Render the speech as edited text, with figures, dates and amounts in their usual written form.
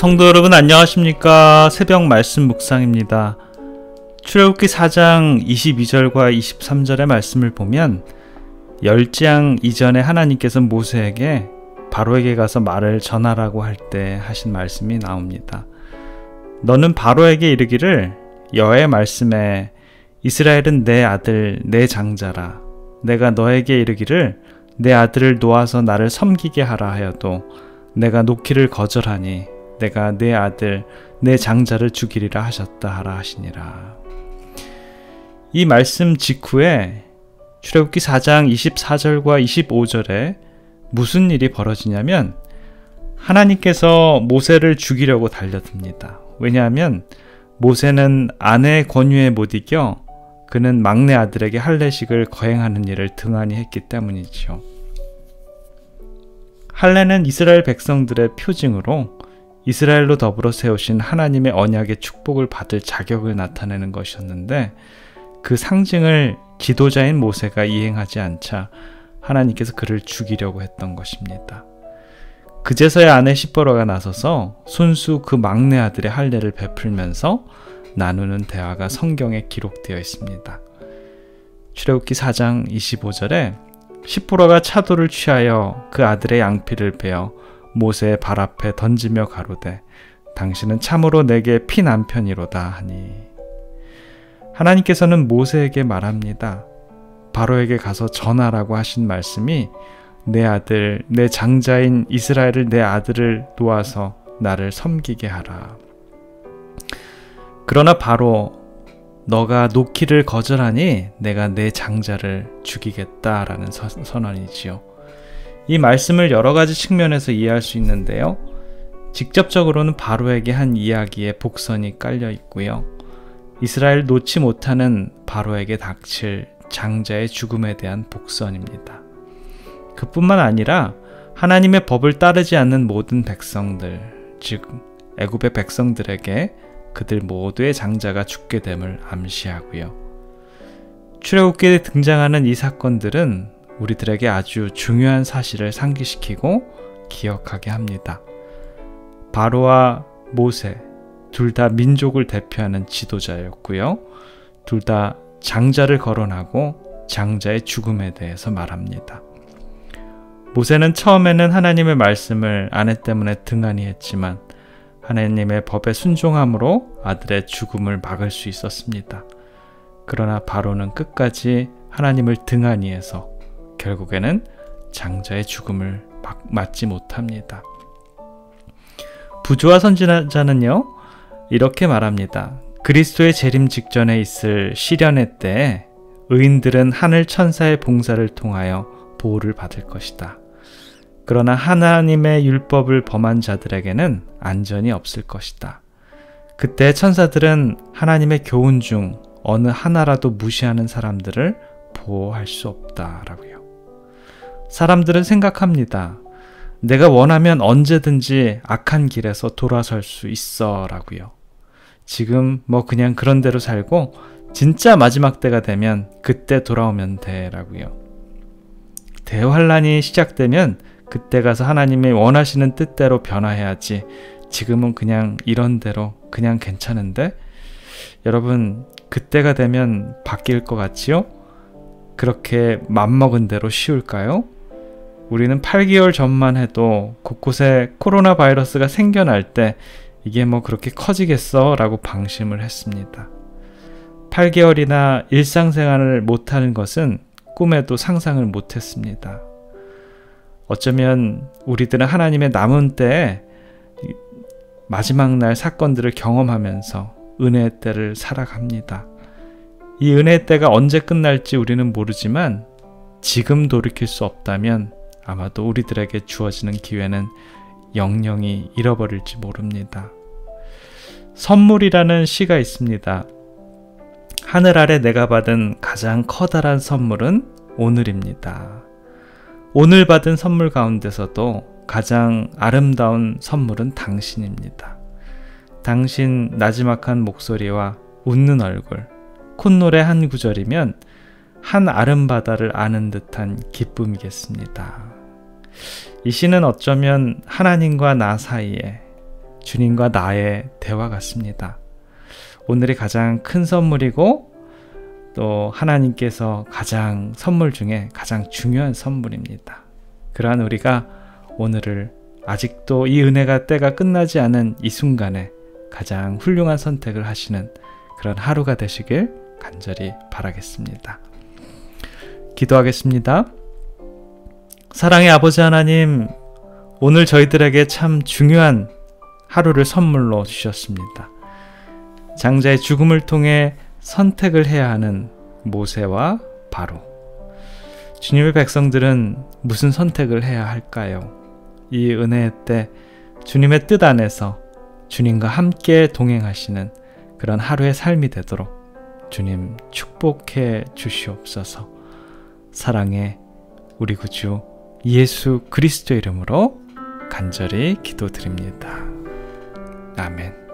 성도 여러분 안녕하십니까? 새벽 말씀 묵상입니다. 출애굽기 4장 22절과 23절의 말씀을 보면 열지양 이전에 하나님께서 모세에게 바로에게 가서 말을 전하라고 할 때 하신 말씀이 나옵니다. 너는 바로에게 이르기를 여호와의 말씀에 이스라엘은 내 아들 내 장자라. 내가 너에게 이르기를 내 아들을 놓아서 나를 섬기게 하라 하여도 내가 놓기를 거절하니 내가 내 아들 내 장자를 죽이리라 하셨다 하라 하시니라. 이 말씀 직후에 출애굽기 4장 24절과 25절에 무슨 일이 벌어지냐면 하나님께서 모세를 죽이려고 달려듭니다. 왜냐하면 모세는 아내의 권유에 못 이겨 그는 막내 아들에게 할례식을 거행하는 일을 등한히 했기 때문이지요. 할례는 이스라엘 백성들의 표징으로 이스라엘로 더불어 세우신 하나님의 언약의 축복을 받을 자격을 나타내는 것이었는데 그 상징을 지도자인 모세가 이행하지 않자 하나님께서 그를 죽이려고 했던 것입니다. 그제서야 아내 시보라가 나서서 손수 그 막내 아들의 할례를 베풀면서 나누는 대화가 성경에 기록되어 있습니다. 출애굽기 4장 25절에 시보라가 차도를 취하여 그 아들의 양피를 베어 모세의 발 앞에 던지며 가로되 당신은 참으로 내게 피 남편이로다 하니 하나님께서는 모세에게 말합니다. 바로에게 가서 전하라고 하신 말씀이 내 아들 내 장자인 이스라엘을 내 아들을 놓아서 나를 섬기게 하라. 그러나 바로 너가 놓기를 거절하니 내가 내 장자를 죽이겠다라는 선언이지요. 이 말씀을 여러 가지 측면에서 이해할 수 있는데요. 직접적으로는 바로에게 한 이야기에 복선이 깔려 있고요. 이스라엘 놓지 못하는 바로에게 닥칠 장자의 죽음에 대한 복선입니다. 그뿐만 아니라 하나님의 법을 따르지 않는 모든 백성들, 즉 애굽의 백성들에게 그들 모두의 장자가 죽게 됨을 암시하고요. 출애굽기에 등장하는 이 사건들은 우리들에게 아주 중요한 사실을 상기시키고 기억하게 합니다. 바로와 모세 둘 다 민족을 대표하는 지도자였고요. 둘 다 장자를 거론하고 장자의 죽음에 대해서 말합니다. 모세는 처음에는 하나님의 말씀을 아내 때문에 등한히 했지만 하나님의 법에 순종함으로 아들의 죽음을 막을 수 있었습니다. 그러나 바로는 끝까지 하나님을 등한히 해서 결국에는 장자의 죽음을 맞지 못합니다. 부조와 선지자는요 이렇게 말합니다. 그리스도의 재림 직전에 있을 시련의 때에 의인들은 하늘 천사의 봉사를 통하여 보호를 받을 것이다. 그러나 하나님의 율법을 범한 자들에게는 안전이 없을 것이다. 그때 천사들은 하나님의 교훈 중 어느 하나라도 무시하는 사람들을 보호할 수 없다라고요. 사람들은 생각합니다. 내가 원하면 언제든지 악한 길에서 돌아설 수 있어 라고요. 지금 그냥 그런 대로 살고 진짜 마지막 때가 되면 그때 돌아오면 돼 라고요. 대환란이 시작되면 그때 가서 하나님이 원하시는 뜻대로 변화해야지 지금은 그냥 이런 대로 그냥 괜찮은데 여러분 그때가 되면 바뀔 것 같지요? 그렇게 맘먹은 대로 쉬울까요? 우리는 8개월 전만 해도 곳곳에 코로나 바이러스가 생겨날 때 이게 그렇게 커지겠어? 라고 방심을 했습니다. 8개월이나 일상생활을 못하는 것은 꿈에도 상상을 못했습니다. 어쩌면 우리들은 하나님의 남은 때에 마지막 날 사건들을 경험하면서 은혜의 때를 살아갑니다. 이 은혜의 때가 언제 끝날지 우리는 모르지만 지금 돌이킬 수 없다면 아마도 우리들에게 주어지는 기회는 영영이 잃어버릴지 모릅니다. 선물이라는 시가 있습니다. 하늘 아래 내가 받은 가장 커다란 선물은 오늘입니다. 오늘 받은 선물 가운데서도 가장 아름다운 선물은 당신입니다. 당신 나지막한 목소리와 웃는 얼굴, 콧노래 한 구절이면 한 아름바다를 아는 듯한 기쁨이겠습니다. 이 시는 어쩌면 하나님과 나 사이에 주님과 나의 대화 같습니다. 오늘이 가장 큰 선물이고 또 하나님께서 가장 선물 중에 가장 중요한 선물입니다. 그러한 우리가 오늘을 아직도 이 은혜가 때가 끝나지 않은 이 순간에 가장 훌륭한 선택을 하시는 그런 하루가 되시길 간절히 바라겠습니다. 기도하겠습니다. 사랑의 아버지 하나님, 오늘 저희들에게 참 중요한 하루를 선물로 주셨습니다. 장자의 죽음을 통해 선택을 해야 하는 모세와 바로. 주님의 백성들은 무슨 선택을 해야 할까요? 이 은혜의 때 주님의 뜻 안에서 주님과 함께 동행하시는 그런 하루의 삶이 되도록 주님 축복해 주시옵소서. 사랑의 우리 구주 예수 그리스도 이름으로 간절히 기도드립니다. 아멘.